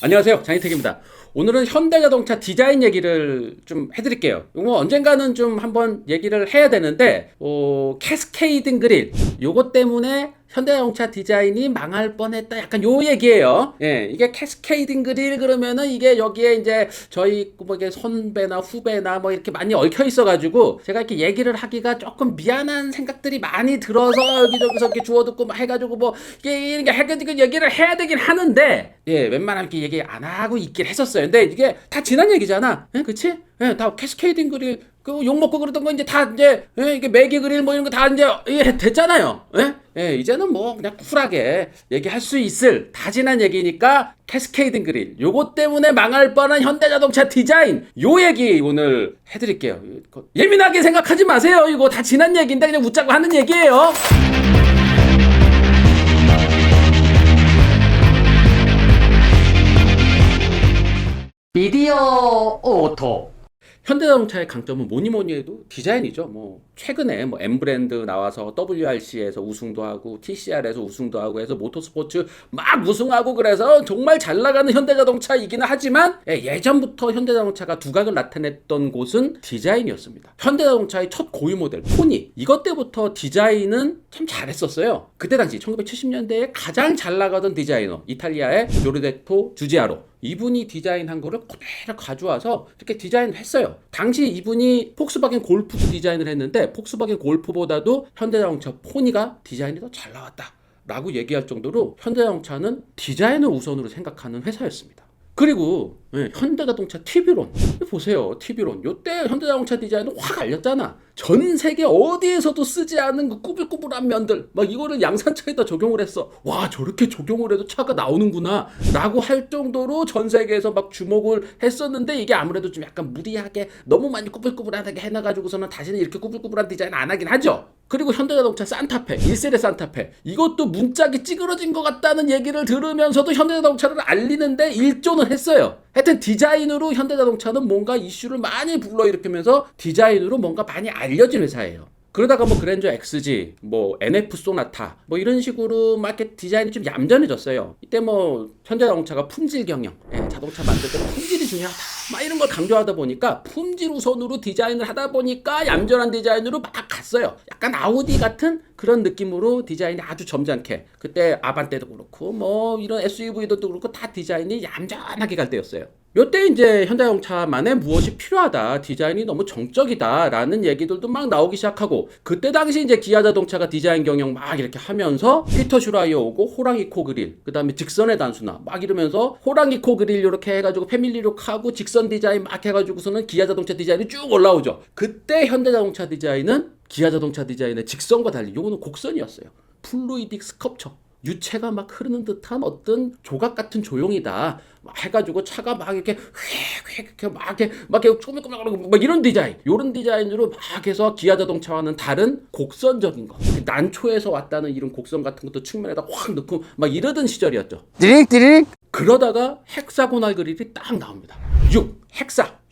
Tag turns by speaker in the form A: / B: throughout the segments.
A: 안녕하세요, 장희택입니다. 오늘은 현대자동차 디자인 얘기를 좀 해드릴게요. 이거 언젠가는 좀 한번 얘기를 해야 되는데 캐스케이딩 그릴 요것 때문에 현대자동차 디자인이 망할 뻔했다, 약간 요 얘기예요. 예, 이게 캐스케이딩 그릴 그러면은 이게 여기에 이제 저희 뭐 이게 선배나 후배나 뭐 이렇게 많이 얽혀 있어가지고 제가 이렇게 얘기를 하기가 조금 미안한 생각들이 많이 들어서 여기저기서 이렇게 주워듣고 막 해가지고 뭐 이게 해가지고 얘기를 해야 되긴 하는데, 예, 웬만하면 이렇게 얘기 안 하고 있긴 했었어요. 근데 이게 다 지난 얘기잖아. 예, 그치? 예, 다 캐스케이딩 그릴 그 욕먹고 그러던 거 이제 다 이제, 예, 이게 매기 그릴 뭐 이런 거 다 이제, 예, 됐잖아요. 예? 예, 이제는 뭐 그냥 쿨하게 얘기할 수 있을 다 지난 얘기니까 캐스케이딩 그릴 요것 때문에 망할 뻔한 현대자동차 디자인 요 얘기 오늘 해드릴게요. 예민하게 생각하지 마세요. 이거 다 지난 얘기인데 그냥 웃자고 하는 얘기예요.
B: 미디어 오토.
A: 현대자동차의 강점은 뭐니 해도 디자인이죠. 뭐 최근에 뭐 M 브랜드 나와서 WRC에서 우승도 하고 TCR에서 우승도 하고 해서 모터스포츠 막 우승하고 그래서 정말 잘 나가는 현대자동차이기는 하지만, 예전부터 현대자동차가 두각을 나타냈던 곳은 디자인이었습니다. 현대자동차의 첫 고유 모델 포니, 이것 때부터 디자인은 참 잘했었어요. 그때 당시 1970년대에 가장 잘 나가던 디자이너 이탈리아의 조르데토 주지아로, 이분이 디자인한 거를 그대로 가져와서 이렇게 디자인을 했어요. 당시 이분이 폭스바겐 골프 디자인을 했는데 폭스바겐 골프보다도 현대자동차 포니가 디자인이 더 잘 나왔다 라고 얘기할 정도로 현대자동차는 디자인을 우선으로 생각하는 회사였습니다. 그리고 현대자동차 TV론 보세요. TV론 요때 현대자동차 디자인은 확 알렸잖아. 전 세계 어디에서도 쓰지 않은 그 꾸불꾸불한 면들 막 이거를 양산차에다 적용을 했어. 와, 저렇게 적용을 해도 차가 나오는구나 라고 할 정도로 전 세계에서 막 주목을 했었는데, 이게 아무래도 좀 약간 무리하게 너무 많이 꾸불꾸불하게 해놔가지고서는 다시는 이렇게 꾸불꾸불한 디자인 안 하긴 하죠. 그리고 현대자동차 산타페 1세대 산타페, 이것도 문짝이 찌그러진 것 같다는 얘기를 들으면서도 현대자동차를 알리는데 일조는 했어요. 하여튼 디자인으로 현대자동차는 뭔가 이슈를 많이 불러일으키면서 디자인으로 뭔가 많이 알려진 회사예요. 그러다가 뭐 그랜저 XG, 뭐 NF 소나타 뭐 이런 식으로 마켓 디자인이 좀 얌전해졌어요. 이때 뭐 현대자동차가 품질 경영, 자동차 만들 때 품질이 중요하다 막 이런 걸 강조하다 보니까 품질 우선으로 디자인을 하다 보니까 얌전한 디자인으로 막 갔어요. 약간 아우디 같은 그런 느낌으로 디자인이 아주 점잖게, 그때 아반떼도 그렇고 뭐 이런 SUV도 그렇고 다 디자인이 얌전하게 갈 때였어요. 요때 이제 현대자동차만의 무엇이 필요하다, 디자인이 너무 정적이다 라는 얘기들도 막 나오기 시작하고, 그때 당시 이제 기아자동차가 디자인 경영 막 이렇게 하면서 피터 슈라이어 오고 호랑이 코 그릴, 그 다음에 직선의 단수나 막 이러면서 호랑이 코 그릴 이렇게 해가지고 패밀리룩 하고 직선 디자인 막 해가지고서는 기아자동차 디자인이 쭉 올라오죠. 그때 현대자동차 디자인은 기아자동차 디자인의 직선과 달리 요거는 곡선이었어요. 플루이딕 스컵처, 유체가 막 흐르는 듯한 어떤 조각 같은 조형이다 막 해가지고 차가 막 이렇게 휙휙 막 이렇게 꾸물꾸물 막 이런 디자인, 이런 디자인으로 막 해서 기아자동차와는 다른 곡선적인 거, 난초에서 왔다는 이런 곡선 같은 것도 측면에다 확 넣고 막 이러던 시절이었죠.
B: 디릭디릭.
A: 그러다가 헥사고날 그릴이 딱 나옵니다.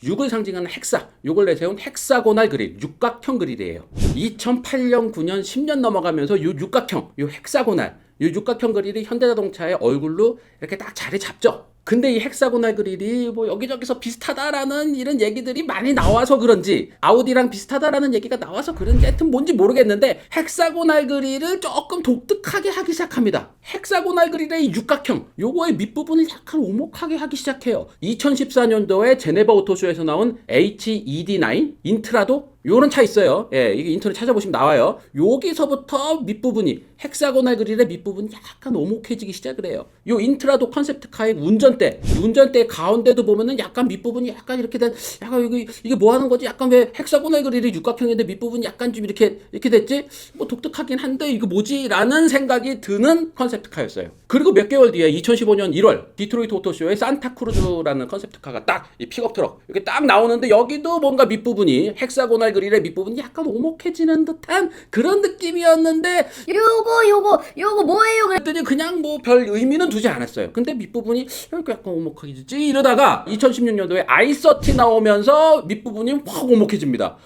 A: 6을 상징하는 헥사, 요걸 내세운 헥사고날 그릴, 육각형 그릴이에요. 2008년, 9년, 10년 넘어가면서 요 육각형, 요 헥사고날, 요 육각형 그릴이 현대자동차의 얼굴로 이렇게 딱 자리 잡죠. 근데 이 헥사고날 그릴이 뭐 여기저기서 비슷하다라는 이런 얘기들이 많이 나와서 그런지, 아우디랑 비슷하다라는 얘기가 나와서 그런지, 하여튼 뭔지 모르겠는데 헥사고날 그릴을 조금 독특하게 하기 시작합니다. 헥사고날 그릴의 이 육각형, 요거의 밑부분을 약간 오목하게 하기 시작해요. 2014년도에 제네바 오토쇼에서 나온 HED9 인트라도 요런 차 있어요. 예, 이게 인터넷 찾아보시면 나와요. 여기서부터 밑부분이, 헥사고날 그릴의 밑부분이 약간 오목해지기 시작을 해요. 요 인트라도 컨셉트카의 운전대 가운데도 보면은 약간 밑부분이 약간 이렇게 된, 약간 이게 뭐 하는 거지? 약간 왜 헥사고날 그릴이 육각형인데 밑부분이 약간 좀 이렇게 됐지? 뭐 독특하긴 한데 이거 뭐지? 라는 생각이 드는 컨셉트카였어요. 그리고 몇 개월 뒤에 2015년 1월 디트로이트 오토쇼에 산타크루즈라는 컨셉트카가 딱 이 픽업 트럭 이렇게 딱 나오는데, 여기도 뭔가 밑부분이 헥사고날 그릴의 밑부분이 약간 오목해지는 듯한 그런 느낌이었는데,
B: 요거 뭐예요?
A: 그랬더니 그냥 뭐 별 의미는 두지 않았어요. 근데 밑부분이 이렇게 약간 오목해지지 이러다가 2016년도에 i30 나오면서 밑부분이 확 오목해집니다.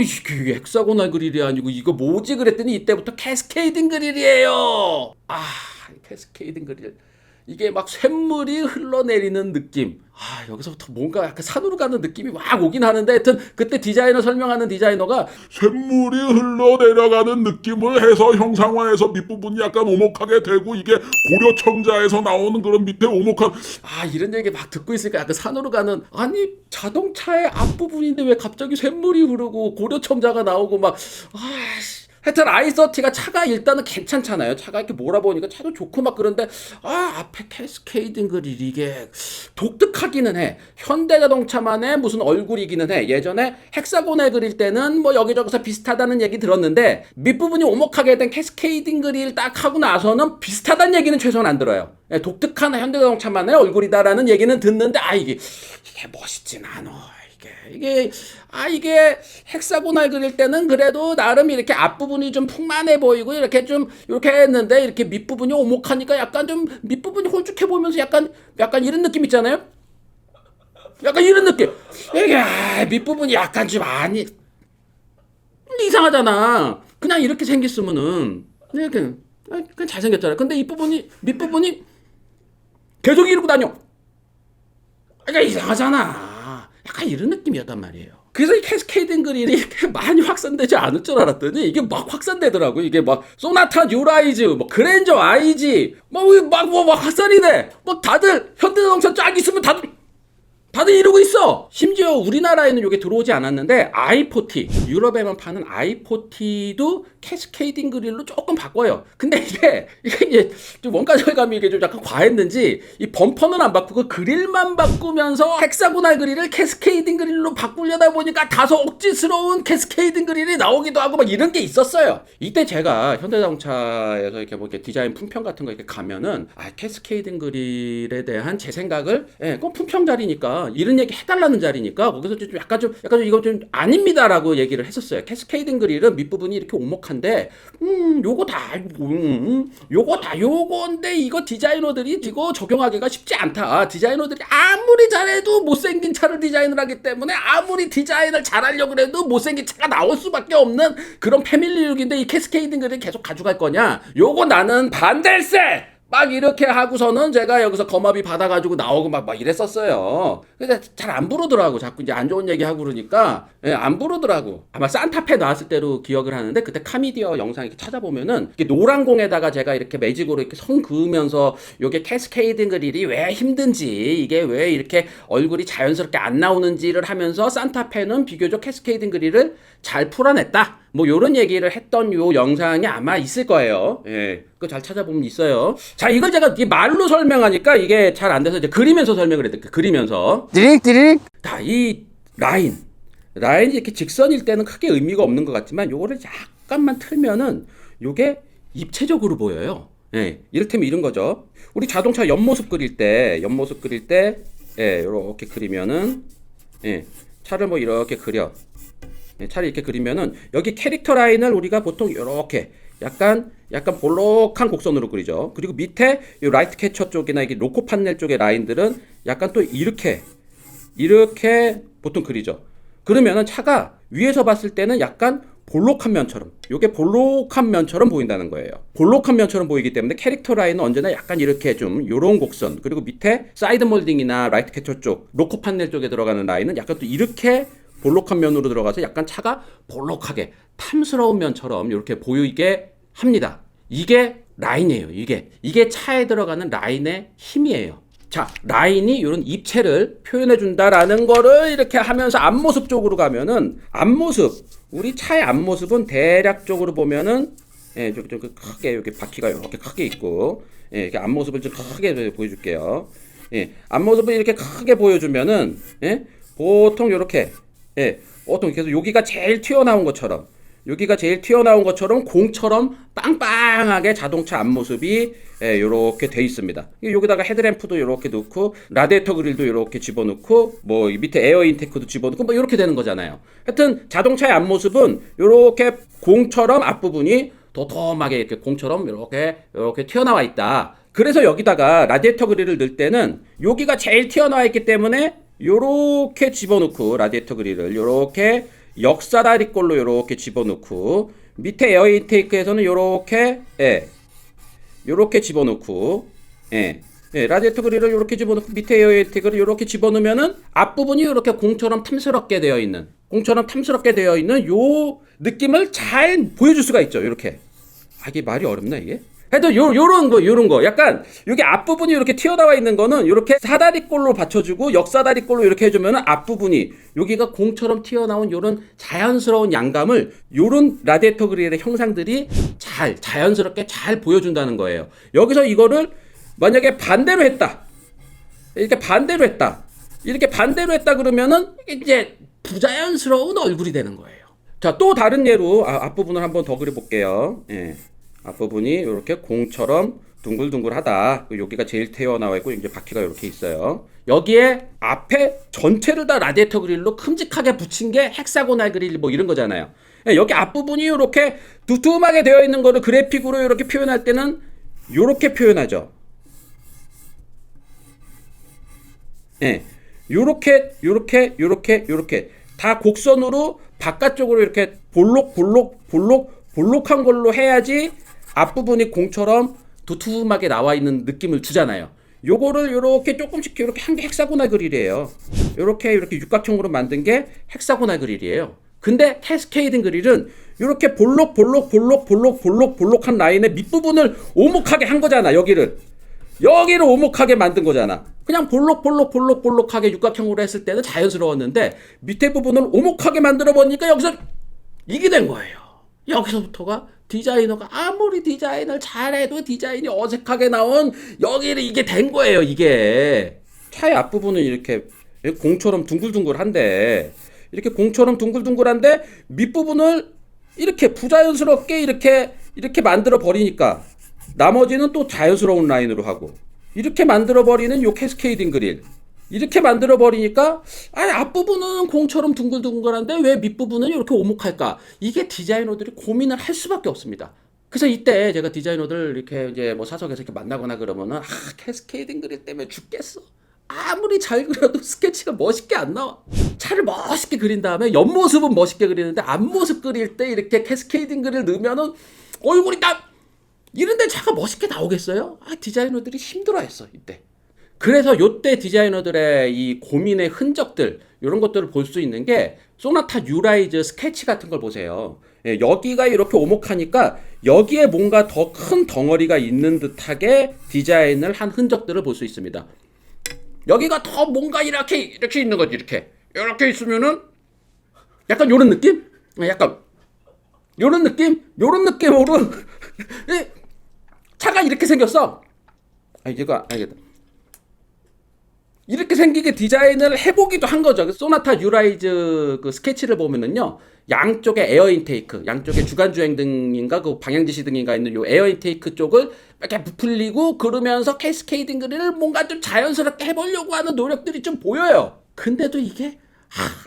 A: 이게 헥사고날 그릴이 아니고 이거 뭐지 그랬더니 이때부터 캐스케이딩 그릴이에요. 캐스케이딩 그릴. 이게 막 쇳물이 흘러내리는 느낌. 여기서부터 뭔가 약간 산으로 가는 느낌이 막 오긴 하는데, 하여튼 그때 디자이너 설명하는 디자이너가
C: 샘물이 흘러내려가는 느낌을 해서 형상화해서 밑부분이 약간 오목하게 되고, 이게 고려청자에서 나오는 그런 밑에 오목한,
A: 이런 얘기 막 듣고 있으니까 약간 산으로 가는, 아니 자동차의 앞부분인데 왜 갑자기 쇳물이 흐르고 고려청자가 나오고 막 하여튼 i30가 차가 일단은 괜찮잖아요. 차가 이렇게 몰아보니까 차도 좋고 막 그런데 앞에 캐스케이딩 그릴 이게 독특하기는 해. 현대자동차만의 무슨 얼굴이기는 해. 예전에 헥사곤을 그릴 때는 뭐 여기저기서 비슷하다는 얘기 들었는데 밑부분이 오목하게 된 캐스케이딩 그릴 딱 하고 나서는 비슷하다는 얘기는 최소한 안 들어요. 독특한 현대자동차만의 얼굴이다라는 얘기는 듣는데 이게 멋있진 않아. 이게 헥사고날 그릴 때는 그래도 나름 이렇게 앞부분이 좀 풍만해 보이고 이렇게 했는데 이렇게 밑부분이 오목하니까 약간 좀 밑부분이 홀쭉해 보면서 약간 이런 느낌 있잖아요. 약간 이런 느낌. 이게 밑부분이 약간 좀 이상하잖아. 그냥 이렇게 생겼으면은 그냥 잘생겼잖아. 근데 밑부분이 계속 이러고 다녀. 그러니까 이상하잖아. 약간 이런 느낌이었단 말이에요. 그래서 이 캐스케이딩 그릴이 이렇게 많이 확산되지 않을 줄 알았더니 이게 막 확산되더라고. 이게 막 소나타 뉴라이즈, 뭐 그랜저 IG, 막 확산이 돼. 막 다들 현대자동차 쫙 있으면 다들 이러고 있어. 심지어 우리나라에는 이게 들어오지 않았는데 i40 유럽에만 파는 i40도 캐스케이딩 그릴로 조금 바꿔요. 근데 이게 좀 원가 절감이 이게 좀 약간 과했는지 이 범퍼는 안 바꾸고 그릴만 바꾸면서 헥사고날 그릴을 캐스케이딩 그릴로 바꾸려다 보니까 다소 억지스러운 캐스케이딩 그릴이 나오기도 하고 막 이런 게 있었어요. 이때 제가 현대자동차에서 이렇게 뭐 이렇게 디자인 품평 같은 거 이렇게 가면은 캐스케이딩 그릴에 대한 제 생각을 그건 품평 자리니까 이런 얘기 해달라는 자리니까 거기서 좀 약간 이거 좀 아닙니다라고 얘기를 했었어요. 캐스케이딩 그릴은 밑부분이 이렇게 오목한데 요건데 이거 디자이너들이 이거 적용하기가 쉽지 않다. 디자이너들이 아무리 잘해도 못생긴 차를 디자인을 하기 때문에 아무리 디자인을 잘하려고 해도 못생긴 차가 나올 수밖에 없는 그런 패밀리룩인데 이 캐스케이딩 그릴 계속 가져갈 거냐? 요거 나는 반댈세! 막 이렇게 하고서는 제가 여기서 거마비 받아가지고 나오고 막 이랬었어요. 근데 잘 안 부르더라고. 자꾸 이제 안 좋은 얘기 하고 그러니까 안 부르더라고. 아마 산타페 나왔을 때로 기억을 하는데 그때 카미디어 영상 이렇게 찾아보면은 이게 노란 공에다가 제가 이렇게 매직으로 이렇게 선 그으면서 요게 캐스케이딩 그릴이 왜 힘든지 이게 왜 이렇게 얼굴이 자연스럽게 안 나오는지를 하면서 산타페는 비교적 캐스케이딩 그릴을 잘 풀어냈다. 뭐 요런 얘기를 했던 요 영상이 아마 있을 거예요. 그거 잘 찾아보면 있어요. 자, 이걸 제가 이 말로 설명하니까 이게 잘 안 돼서 이제 그리면서 설명을 했대. 그리면서.
B: 디릭.
A: 자, 이 라인이 이렇게 직선일 때는 크게 의미가 없는 것 같지만 요거를 약간만 틀면은 요게 입체적으로 보여요. 이를테면 이런 거죠. 우리 자동차 옆모습 그릴 때 요렇게 그리면은 차를 뭐 이렇게 그려. 차를 이렇게 그리면은 여기 캐릭터 라인을 우리가 보통 이렇게 약간 볼록한 곡선으로 그리죠. 그리고 밑에 이 라이트 캐쳐 쪽이나 이게 로코 판넬 쪽의 라인들은 약간 또 이렇게 보통 그리죠. 그러면은 차가 위에서 봤을 때는 약간 볼록한 면처럼, 요게 볼록한 면처럼 보인다는 거예요. 볼록한 면처럼 보이기 때문에 캐릭터 라인은 언제나 약간 이렇게 좀 요런 곡선, 그리고 밑에 사이드 몰딩이나 라이트 캐쳐 쪽, 로코 판넬 쪽에 들어가는 라인은 약간 또 이렇게 볼록한 면으로 들어가서 약간 차가 볼록하게 탐스러운 면처럼 이렇게 보이게 합니다. 이게 라인이에요. 이게 차에 들어가는 라인의 힘이에요. 자, 라인이 이런 입체를 표현해 준다라는 거를 이렇게 하면서 앞모습 쪽으로 가면은 우리 차의 앞모습은 대략적으로 보면은 좀 크게 이렇게 바퀴가 이렇게 크게 있고 이렇게 앞모습을 좀 크게 보여줄게요. 앞모습을 이렇게 크게 보여주면은 보통 이렇게 보통 계속 여기가 제일 튀어나온 것처럼 공처럼 빵빵하게 자동차 앞모습이 이렇게 돼 있습니다. 여기다가 헤드램프도 이렇게 넣고 라디에이터 그릴도 이렇게 집어넣고 뭐 밑에 에어 인테이크도 집어넣고 뭐 이렇게 되는 거잖아요. 하여튼 자동차의 앞모습은 이렇게 공처럼 앞부분이 도톰하게 이렇게 공처럼 이렇게 튀어나와 있다. 그래서 여기다가 라디에이터 그릴을 넣을 때는 여기가 제일 튀어나와 있기 때문에 요렇게 집어넣고 라디에이터 그릴을 요렇게 역사다리꼴로 요렇게 집어넣고 밑에 에어 인테이크에서는 요렇게 집어넣고 예, 라디에이터 그릴을 이렇게 집어넣고 밑에 에어 인테이크를 이렇게 집어넣으면은 앞부분이 이렇게 공처럼 탐스럽게 되어 있는 요 느낌을 잘 보여줄 수가 있죠. 이렇게. 아, 이게 말이 어렵나 이게? 하여튼 요런 거 약간 여기 앞부분이 이렇게 튀어나와 있는 거는 이렇게 사다리꼴로 받쳐주고 역사다리꼴로 이렇게 해주면은 앞부분이 여기가 공처럼 튀어나온 요런 자연스러운 양감을 요런 라디에이터 그릴의 형상들이 자연스럽게 잘 보여준다는 거예요. 여기서 이거를 만약에 반대로 했다, 이렇게 반대로 했다 그러면은 이제 부자연스러운 얼굴이 되는 거예요. 자, 또 다른 예로 앞부분을 한번 더 그려볼게요. 예. 앞부분이 이렇게 공처럼 둥글둥글하다. 여기가 제일 튀어나와 있고 이제 바퀴가 이렇게 있어요. 여기에 앞에 전체를 다 라디에이터 그릴로 큼직하게 붙인 게 헥사고날 그릴 뭐 이런 거잖아요. 여기 앞부분이 이렇게 두툼하게 되어 있는 거를 그래픽으로 이렇게 표현할 때는 이렇게 표현하죠. 예. 요렇게 다 곡선으로 바깥쪽으로 이렇게 볼록한 걸로 해야지 앞부분이 공처럼 두툼하게 나와 있는 느낌을 주잖아요. 요거를 요렇게 조금씩 이렇게 한 게 헥사고날 그릴이에요. 요렇게 육각형으로 만든 게 헥사고날 그릴이에요. 근데 캐스케이딩 그릴은 요렇게 볼록한 라인의 밑부분을 오목하게 한 거잖아. 여기를 오목하게 만든 거잖아. 그냥 볼록하게 육각형으로 했을 때는 자연스러웠는데 밑에 부분을 오목하게 만들어 보니까 여기서 이게 된 거예요. 여기서부터가 디자이너가 아무리 디자인을 잘해도 디자인이 어색하게 나온 여기를 이게 된 거예요. 이게 차의 앞부분은 이렇게 공처럼 둥글둥글한데 밑부분을 이렇게 부자연스럽게 이렇게 만들어 버리니까 나머지는 또 자연스러운 라인으로 하고 이렇게 만들어 버리는 요 캐스케이딩 그릴 이렇게 만들어 버리니까 앞부분은 공처럼 둥글둥글한데 왜 밑부분은 이렇게 오목할까? 이게 디자이너들이 고민을 할 수밖에 없습니다. 그래서 이때 제가 디자이너들 이렇게 이제 뭐 사석에서 이렇게 만나거나 그러면은 캐스케이딩 그릴 때문에 죽겠어. 아무리 잘 그려도 스케치가 멋있게 안 나와. 차를 멋있게 그린 다음에 옆모습은 멋있게 그리는데 앞모습 그릴 때 이렇게 캐스케이딩 그릴 넣으면은 얼굴이 딱 이런데 차가 멋있게 나오겠어요? 디자이너들이 힘들어했어 이때. 그래서 요때 디자이너들의 이 고민의 흔적들 이런 것들을 볼 수 있는 게 소나타 뉴라이즈 스케치 같은 걸 보세요. 예, 여기가 이렇게 오목하니까 여기에 뭔가 더 큰 덩어리가 있는 듯하게 디자인을 한 흔적들을 볼 수 있습니다. 여기가 더 뭔가 이렇게 있는 거지. 이렇게 있으면은 약간 요런 느낌? 요런 느낌으로 차가 이렇게 생겼어. 알겠다. 이렇게 생기게 디자인을 해보기도 한 거죠. 소나타 뉴라이즈 그 스케치를 보면은요, 양쪽에 에어 인테이크, 양쪽에 주간 주행 등인가 그 방향 지시 등인가 있는 요 에어 인테이크 쪽을 이렇게 부풀리고 그러면서 캐스케이딩 그릴을 뭔가 좀 자연스럽게 해보려고 하는 노력들이 좀 보여요. 근데도 이게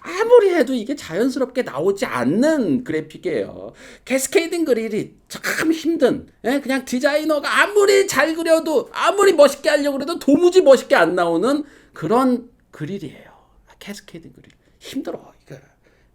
A: 아무리 해도 이게 자연스럽게 나오지 않는 그래픽이에요. 캐스케이딩 그릴이 참 힘든, 그냥 디자이너가 아무리 잘 그려도 아무리 멋있게 하려고 해도 도무지 멋있게 안 나오는 그런 그릴이에요. 캐스케이딩 그릴 힘들어.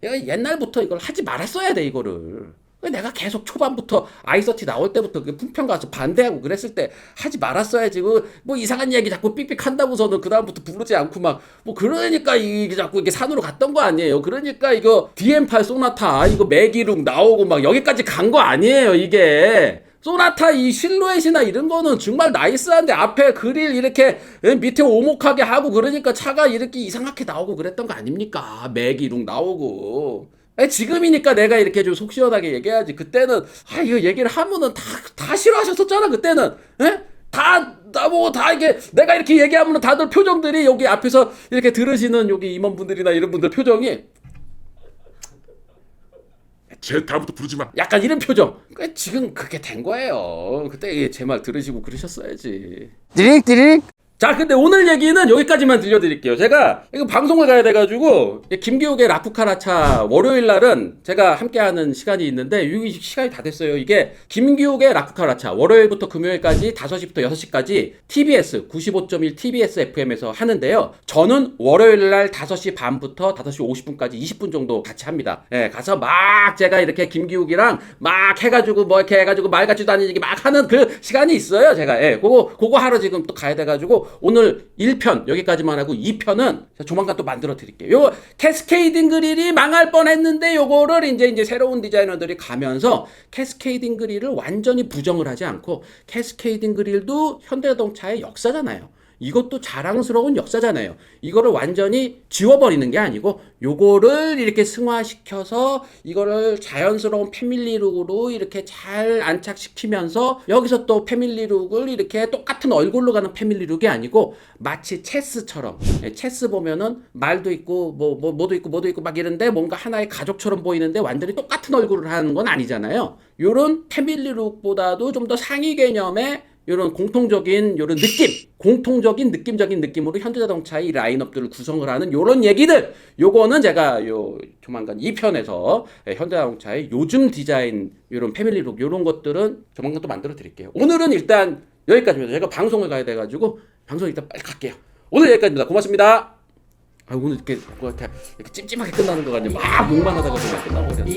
A: 이거 옛날부터 이걸 하지 말았어야 돼. 이거를 내가 계속 초반부터 아이서티 나올 때부터 그 품평 가서 반대하고 그랬을 때 하지 말았어야지. 뭐 이상한 얘기 자꾸 삑삑 한다고서는 그 다음부터 부르지 않고 막 뭐 그러니까 이게 자꾸 이게 산으로 갔던 거 아니에요. 그러니까 이거 DM8 소나타 이거 매기룩 나오고 막 여기까지 간 거 아니에요. 이게 소나타 이 실루엣이나 이런 거는 정말 나이스한데 앞에 그릴 이렇게 밑에 오목하게 하고 그러니까 차가 이렇게 이상하게 나오고 그랬던 거 아닙니까? 매기룩 나오고. 지금이니까 내가 이렇게 좀 속 시원하게 얘기해야지. 그때는 이거 얘기를 하면은 다 싫어하셨었잖아. 그때는 나보고 다 이게 내가 이렇게 얘기하면은 다들 표정들이 여기 앞에서 이렇게 들으시는 여기 임원분들이나 이런 분들 표정이
C: 제 다음부터 부르지 마.
A: 약간 이런 표정. 지금 그렇게 된 거예요. 그때 제 말 들으시고 그러셨어야지.
B: 띠릭
A: 자, 근데 오늘 얘기는 여기까지만 들려드릴게요. 제가 이거 방송을 가야 돼가지고 김기욱의 라쿠카라차 월요일 날은 제가 함께하는 시간이 있는데 이 시간이 다 됐어요. 이게 김기욱의 라쿠카라차 월요일부터 금요일까지 5시부터 6시까지 TBS 95.1 TBS FM에서 하는데요. 저는 월요일 날 5시 반부터 5시 50분까지 20분 정도 같이 합니다. 예, 가서 막 제가 이렇게 김기욱이랑 막 해가지고 뭐 이렇게 해가지고 말 같지도 않은 얘기 막 하는 그 시간이 있어요. 제가 예, 그거 하러 지금 또 가야 돼가지고 오늘 1편 여기까지만 하고 2편은 조만간 또 만들어 드릴게요. 요 캐스케이딩 그릴이 망할 뻔했는데 요거를 이제 새로운 디자이너들이 가면서 캐스케이딩 그릴을 완전히 부정을 하지 않고 캐스케이딩 그릴도 현대자동차의 역사잖아요. 이것도 자랑스러운 역사잖아요. 이거를 완전히 지워버리는 게 아니고 요거를 이렇게 승화시켜서 이거를 자연스러운 패밀리룩으로 이렇게 잘 안착시키면서 여기서 또 패밀리룩을 이렇게 똑같은 얼굴로 가는 패밀리룩이 아니고 마치 체스처럼 체스 보면은 말도 있고 뭐도 있고 막 이런데 뭔가 하나의 가족처럼 보이는데 완전히 똑같은 얼굴을 하는 건 아니잖아요. 요런 패밀리룩보다도 좀 더 상위 개념의 이런 공통적인 이런 느낌, 공통적인 느낌적인 느낌으로 현대자동차의 이 라인업들을 구성을 하는 이런 얘기들, 요거는 제가 요 조만간 2편에서 현대자동차의 요즘 디자인 이런 패밀리룩 이런 것들은 조만간 또 만들어 드릴게요. 오늘은 일단 여기까지입니다. 제가 방송을 가야 돼가지고 방송 일단 빨리 갈게요. 오늘 여기까지입니다. 고맙습니다. 아, 오늘 이렇게 찜찜하게 끝나는 거 같네. 막 목만 하다가 그냥 끝나버렸네.